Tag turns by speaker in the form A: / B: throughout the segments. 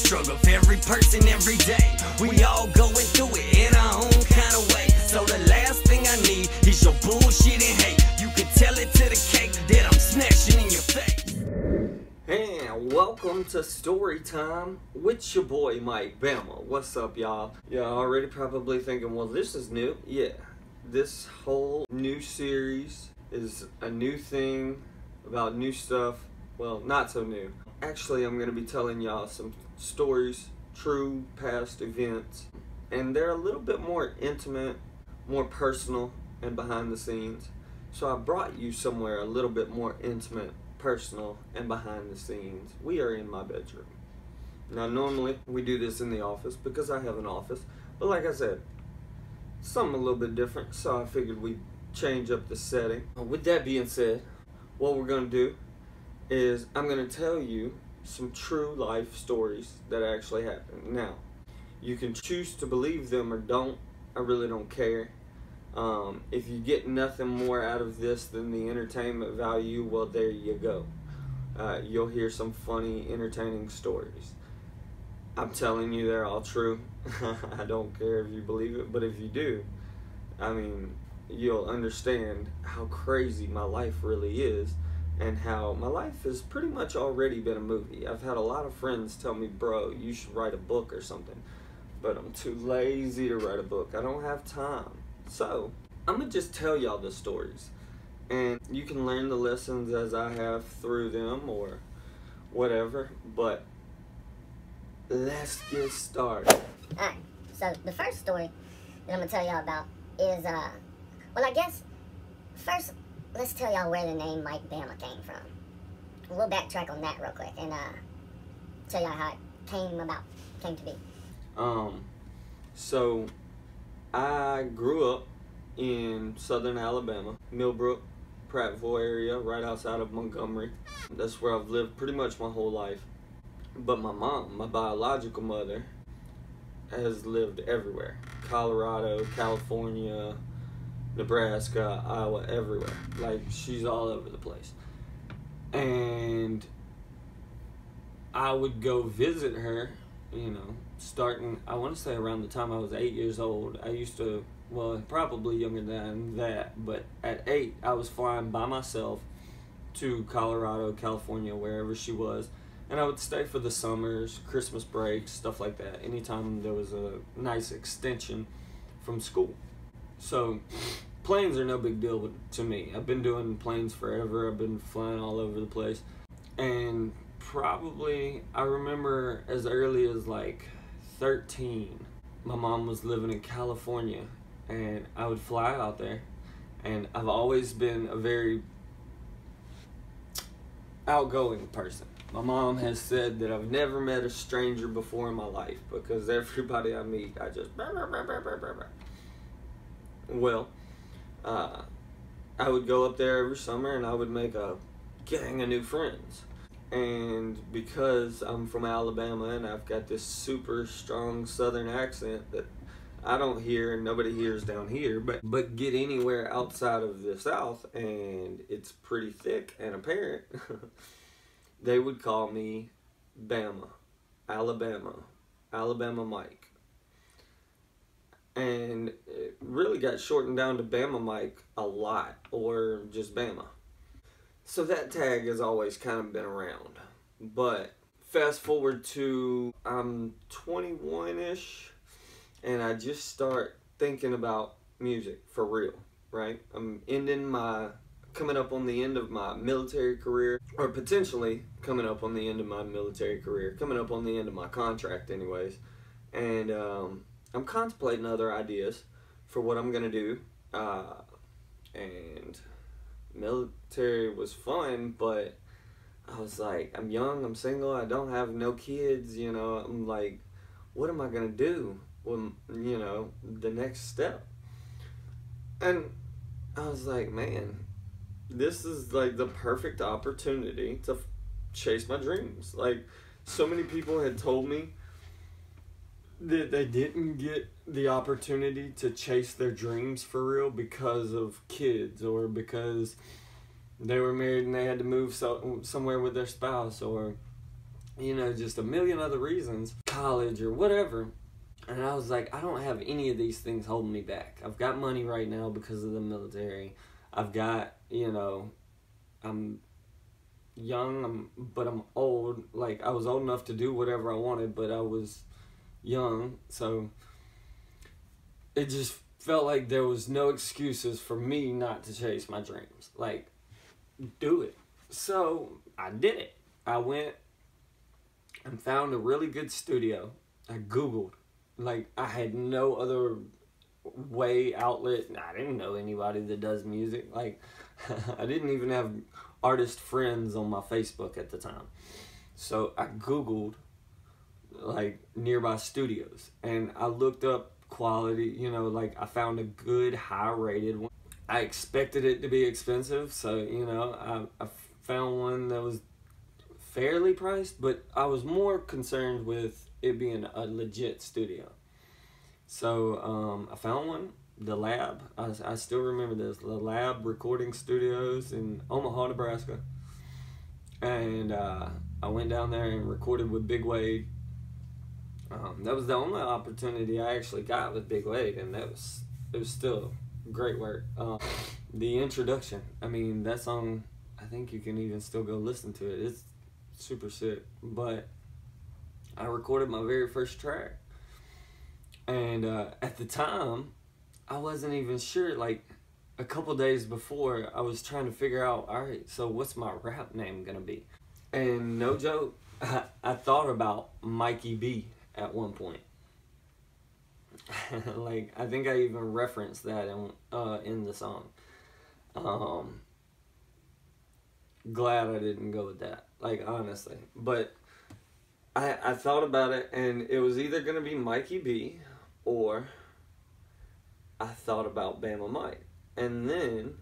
A: struggle for every person every day. We all going through it in our own kind of way. So the last thing I need is your bullshit and hate. You can tell it to the cake that I'm smashing in your face. And welcome to Story Time with your boy Mike Bama. What's up, y'all? Y'all already probably thinking, well, this is new. Yeah, this whole new series is a new thing about new stuff. Well, not so new. Actually, I'm going to be telling y'all some stories, true past events, and they're a little bit more intimate, more personal, and behind the scenes. So I brought you somewhere a little bit more intimate, personal, and behind the scenes. We are in my bedroom. Now, normally we do this in the office because I have an office, but like I said, something a little bit different, so I figured we'd change up the setting. With that being said, what we're going to do is I'm going to tell you some true life stories that actually happened. Now, you can choose to believe them or don't. I really don't care. If you get nothing more out of this than the entertainment value, well, there you go. You'll hear some funny, entertaining stories. I'm telling you, they're all true. I don't care if you believe it, but if you do, I mean, you'll understand how crazy my life really is and how my life has pretty much already been a movie. I've had a lot of friends tell me, bro, you should write a book or something, but I'm too lazy to write a book. I don't have time. So, I'm going to just tell y'all the stories, and you can learn the lessons as I have through them or whatever, but let's get started.
B: Alright, so the first story that I'm going to tell y'all about is, well, I guess, first, let's tell y'all where the name Mike Bama came from. We'll backtrack on that real quick and tell y'all how it came to be.
A: So I grew up in southern Alabama, Millbrook, Prattville area, right outside of Montgomery. That's where I've lived pretty much my whole life. But my mom, my biological mother, has lived everywhere. Colorado, California, Nebraska, Iowa, everywhere. Like, she's all over the place. And I would go visit her, you know, starting, I want to say around the time I was 8 years old. I used to, well, probably younger than that, but at 8, I was flying by myself to Colorado, California, wherever she was. And I would stay for the summers, Christmas breaks, stuff like that, anytime there was a nice extension from school. So, planes are no big deal to me. I've been doing planes forever. I've been flying all over the place. And probably, I remember as early as like 13, my mom was living in California, and I would fly out there. And I've always been a very outgoing person. My mom has said that I've never met a stranger before in my life because everybody I meet, I just... Well, I would go up there every summer and I would make a gang of new friends. And because I'm from Alabama and I've got this super strong southern accent that I don't hear and nobody hears down here, but get anywhere outside of the South and it's pretty thick and apparent, they would call me Bama, Alabama Mike. And it really got shortened down to Bama Mike a lot, or just Bama. So that tag has always kind of been around. But fast forward to I'm 21-ish, and I just start thinking about music for real, right? I'm coming up on the end of my military career, or potentially coming up on the end of my military career, coming up on the end of my contract anyways. And I'm contemplating other ideas for what I'm going to do. And military was fun, but I was like, I'm young, I'm single, I don't have no kids, you know. I'm like, what am I going to do when, you know, the next step? And I was like, man, this is like the perfect opportunity to chase my dreams. Like, so many people had told me that they didn't get the opportunity to chase their dreams for real because of kids, or because they were married and they had to move somewhere with their spouse, or
C: you know, just a million other reasons, college or whatever. And I was like, I don't have any of these things holding me back. I've got money right now because of the military. I've got, you know, I'm young, but I'm old. Like, I was old enough to do whatever I wanted, but I was young. So it just felt like there was no excuses for me not to chase my dreams. Like, do it. So I did it. I went and found a really good studio. I Googled. Like, I had no other outlet. I didn't know anybody that does music. Like, I didn't even have artist friends on my Facebook at the time. So I Googled, like, nearby studios. And I looked up quality, you know, like, I found a good, high-rated one. I expected it to be expensive, so, you know, I found one that was fairly priced, but I was more concerned with it being a legit studio. So I found one, The Lab. I still remember this, The Lab Recording Studios in Omaha, Nebraska. And I went down there and recorded with Big Wade. That was the only opportunity I actually got with Big Wade, and it was still great work. The introduction, I mean, that song, I think you can even still go listen to it. It's super sick. But I recorded my very first track, and at the time I wasn't even sure. Like, a couple days before, I was trying to figure out, all right, so what's my rap name gonna be? And no joke, I thought about Mikey B at one point. Like, I think I even referenced that in the song. Glad I didn't go with that, like, honestly. But I thought about it, and it was either going to be Mikey B, or I thought about Bama Mike. And then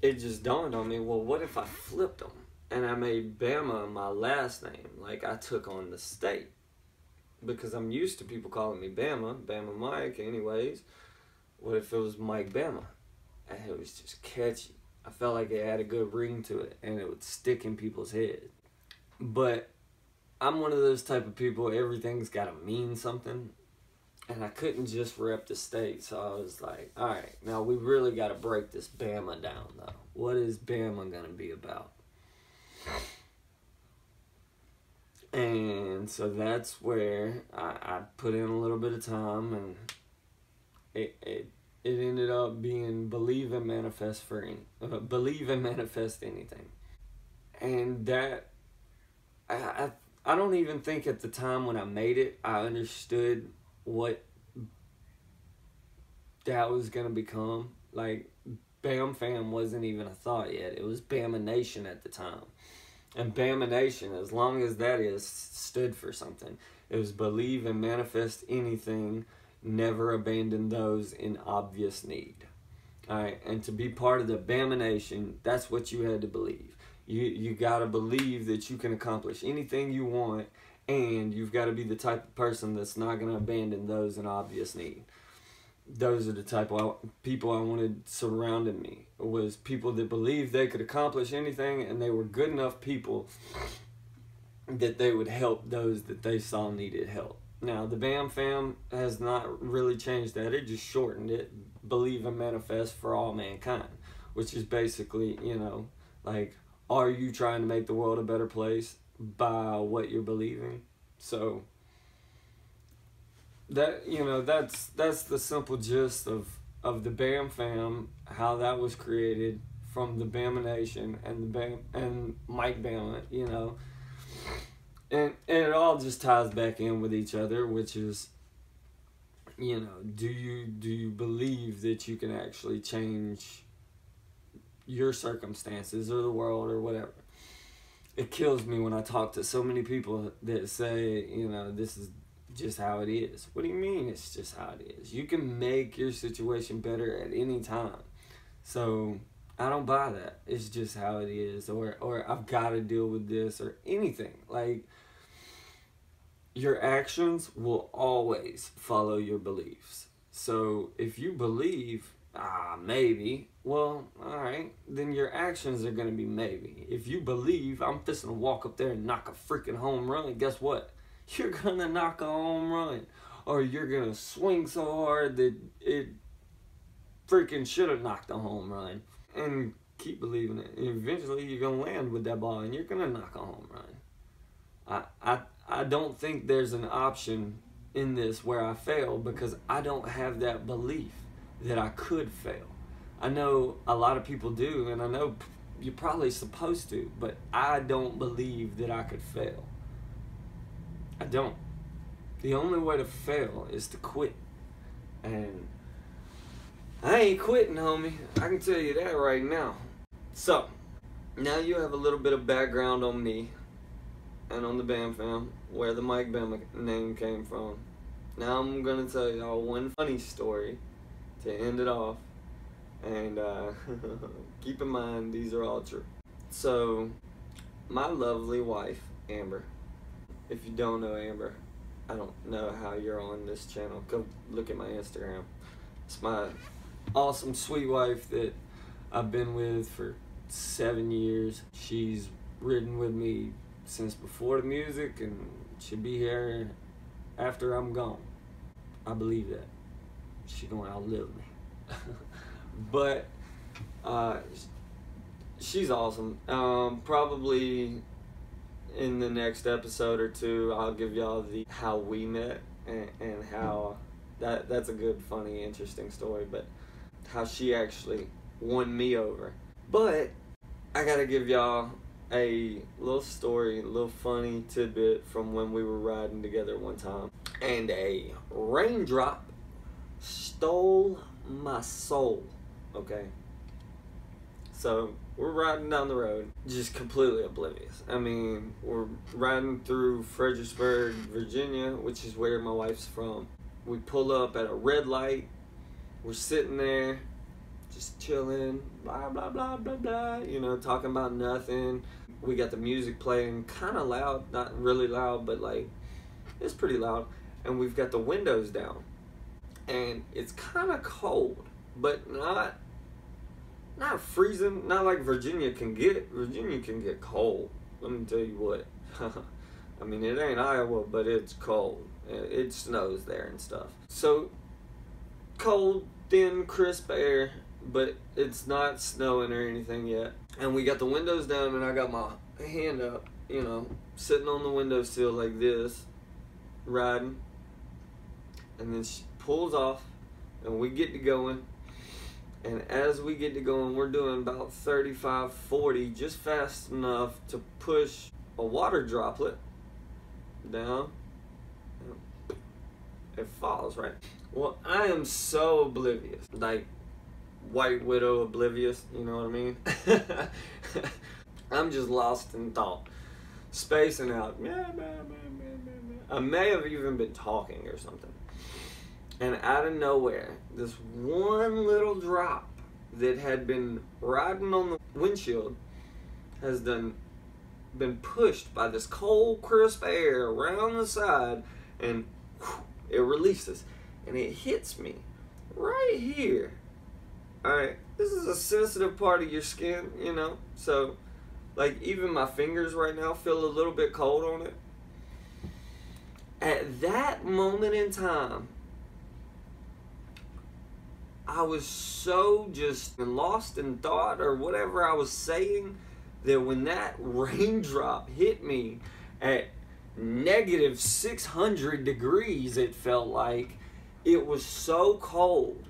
C: it just dawned on me, well, what if I flipped them and I made Bama my last name? Like, I took on the state, because I'm used to people calling me Bama Mike anyways. What if it was Mike Bama? And it was just catchy. I felt like it had a good ring to it, and it would stick in people's heads. But I'm one of those type of people, everything's got to mean something. And I couldn't just rep the state, so I was like, all right, now we really got to break this Bama down, though. What is Bama going to be about? And so that's where I put in a little bit of time, and it ended up being believe and manifest anything. And that, I don't even think at the time when I made it, I understood what that was going to become. Like, BamFam wasn't even a thought yet. It was Bama Nation at the time. And Bama Nation, as long as that stood for something. It was believe and manifest anything, never abandon those in obvious need. Alright, and to be part of the Bama Nation, that's what you had to believe. You got to believe that you can accomplish anything you want, and you've got to be the type of person that's not going to abandon those in obvious need. Those are the type of people I wanted surrounding me, was people that believed they could accomplish anything, and they were good enough people that they would help those that they saw needed help. Now, the BamFam has not really changed that. It just shortened it. Believe and manifest for all mankind, which is basically, you know, like, are you trying to make the world a better place by what you're believing? So that, you know, that's the simple gist of the BamFam, how that was created from the Bama Nation and Mike Bama, you know. And it all just ties back in with each other, which is, you know, do you believe that you can actually change your circumstances or the world or whatever? It kills me when I talk to so many people that say, you know, this is just how it is. What do you mean it's just how it is? You can make your situation better at any time. So I don't buy that. It's just how it is, or I've got to deal with this, or anything. Like, your actions will always follow your beliefs. So if you believe, Maybe. Well, alright, then your actions are gonna be maybe. If you believe I'm fisting to walk up there and knock a freaking home run, guess what? You're gonna knock a home run. Or you're gonna swing so hard that it freaking should have knocked a home run. And keep believing it. And eventually you're gonna land with that ball and you're gonna knock a home run. I don't think there's an option in this where I fail, because I don't have that belief that I could fail. I know a lot of people do, and I know you're probably supposed to, but I don't believe that I could fail. I don't. The only way to fail is to quit. And I ain't quitting, homie. I can tell you that right now. So, now you have a little bit of background on me and on the BamFam, where the Mike Bama name came from. Now I'm going to tell y'all one funny story to end it off. And keep in mind, these are all true. So, my lovely wife, Amber. If you don't know Amber, I don't know how you're on this channel. Go look at my Instagram. It's my awesome, sweet wife that I've been with for 7 years. She's ridden with me since before the music, and she'll be here after I'm gone. I believe that. She's gonna outlive me. But she's awesome. Probably in the next episode or two, I'll give y'all the how we met and how that's a good, funny, interesting story, but how she actually won me over. But I gotta give y'all a little story, a little funny tidbit from when we were riding together one time, and a raindrop stole my soul. Okay, so we're riding down the road, just completely oblivious. I mean, we're riding through Fredericksburg, Virginia, which is where my wife's from. We pull up at a red light. We're sitting there, just chilling, blah, blah, blah, blah, blah, you know, talking about nothing. We got the music playing kind of loud, not really loud, but like, it's pretty loud. And we've got the windows down. And it's kind of cold, but not freezing, not like Virginia can get. Virginia can get cold, let me tell you what. I mean, it ain't Iowa, but it's cold. It snows there and stuff. So, cold, thin, crisp air, but it's not snowing or anything yet. And we got the windows down, and I got my hand up, you know, sitting on the windowsill like this, riding. And then she pulls off, and we get to going. And as we get to going, we're doing about 35, 40, just fast enough to push a water droplet down. It falls, right? Well, I am so oblivious, like White Widow oblivious, you know what I mean? I'm just lost in thought, spacing out. I may have even been talking or something. And out of nowhere, this one little drop that had been riding on the windshield has been pushed by this cold, crisp air around the side, and whew, it releases. And it hits me right here. Alright, this is a sensitive part of your skin, you know, so like even my fingers right now feel a little bit cold on it. At that moment in time, I was so just lost in thought or whatever I was saying, that when that raindrop hit me at negative 600 degrees, it felt like, it was so cold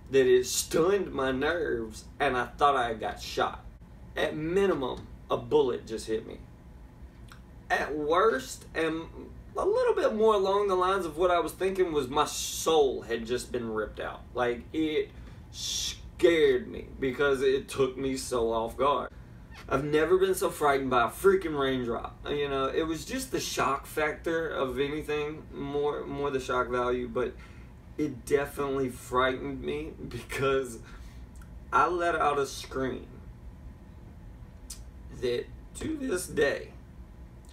C: that it stunned my nerves and I thought I got shot. At minimum, a bullet just hit me. At worst, and a little bit more along the lines of what I was thinking, was my soul had just been ripped out. Like, it scared me because it took me so off guard. I've never been so frightened by a freaking raindrop. You know, it was just the shock factor of anything, more the shock value, but it definitely frightened me because I let out a scream that to this day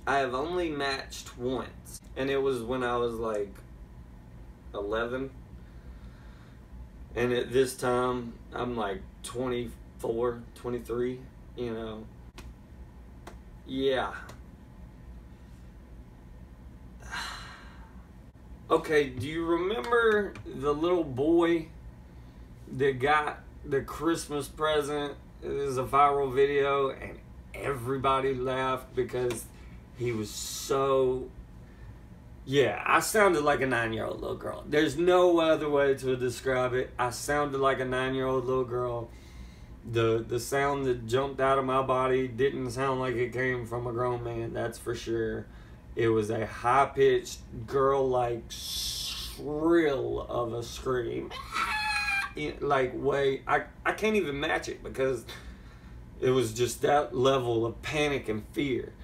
C: I have only matched once, and it was when I was like 11. And at this time, I'm like 24, 23, you know. Yeah. Okay, do you remember the little boy that got the Christmas present? It was a viral video and everybody laughed because he was so... Yeah, I sounded like a 9-year-old little girl. There's no other way to describe it. I sounded like a 9-year-old little girl. The sound that jumped out of my body didn't sound like it came from a grown man, that's for sure. It was a high-pitched, girl-like shrill of a scream. Like, way... I can't even match it because it was just that level of panic and fear.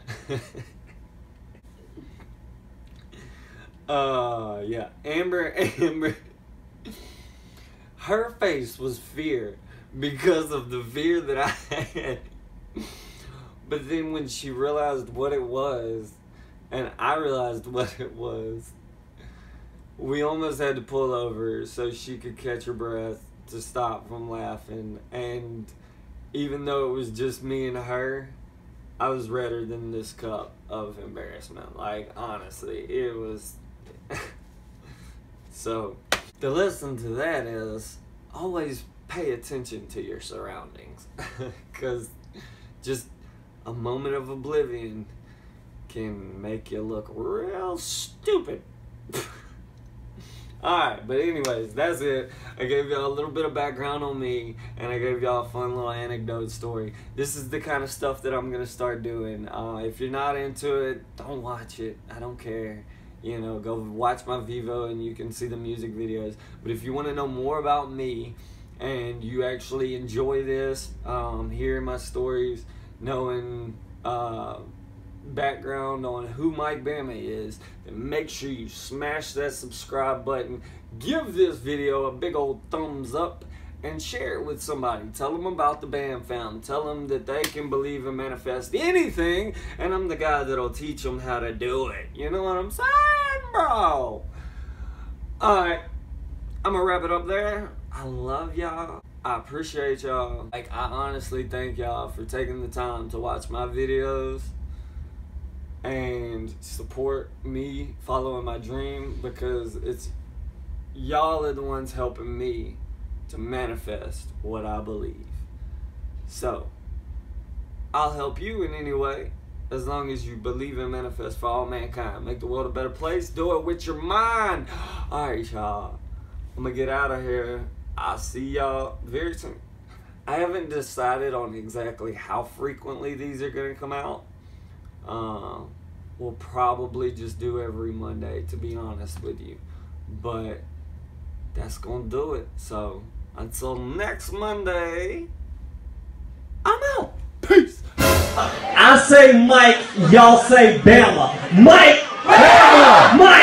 C: Yeah. Amber, her face was fear because of the fear that I had. But then when she realized what it was, and I realized what it was, we almost had to pull over so she could catch her breath to stop from laughing. And even though it was just me and her, I was redder than this cup of embarrassment. Like, honestly, it was... So, the lesson to that is always pay attention to your surroundings. Because just a moment of oblivion can make you look real stupid. Alright, but anyways, that's it. I gave y'all a little bit of background on me, and I gave y'all a fun little anecdote story. This is the kind of stuff that I'm going to start doing. If you're not into it, don't watch it. I don't care. You know, go watch my Vivo and you can see the music videos. But if you want to know more about me and you actually enjoy this, hearing my stories, knowing background on who Mike Bama is, then make sure you smash that subscribe button, give this video a big old thumbs up, and share it with somebody. Tell them about the BamFam. Tell them that they can believe and manifest anything, and I'm the guy that'll teach them how to do it. You know what I'm saying, bro? Alright, I'm gonna wrap it up there. I love y'all. I appreciate y'all. Like, I honestly thank y'all for taking the time to watch my videos and support me following my dream, because it's y'all are the ones helping me to manifest what I believe. So, I'll help you in any way, as long as you believe and manifest for all mankind. Make the world a better place. Do it with your mind. Alright, y'all. I'm gonna get out of here. I'll see y'all very soon. I haven't decided on exactly how frequently these are gonna come out. We'll probably just do every Monday, to be honest with you. But that's gonna do it. So, until next Monday, I'm out. Peace.
D: I say Mike, y'all say Bama. Mike, Bama, Mike.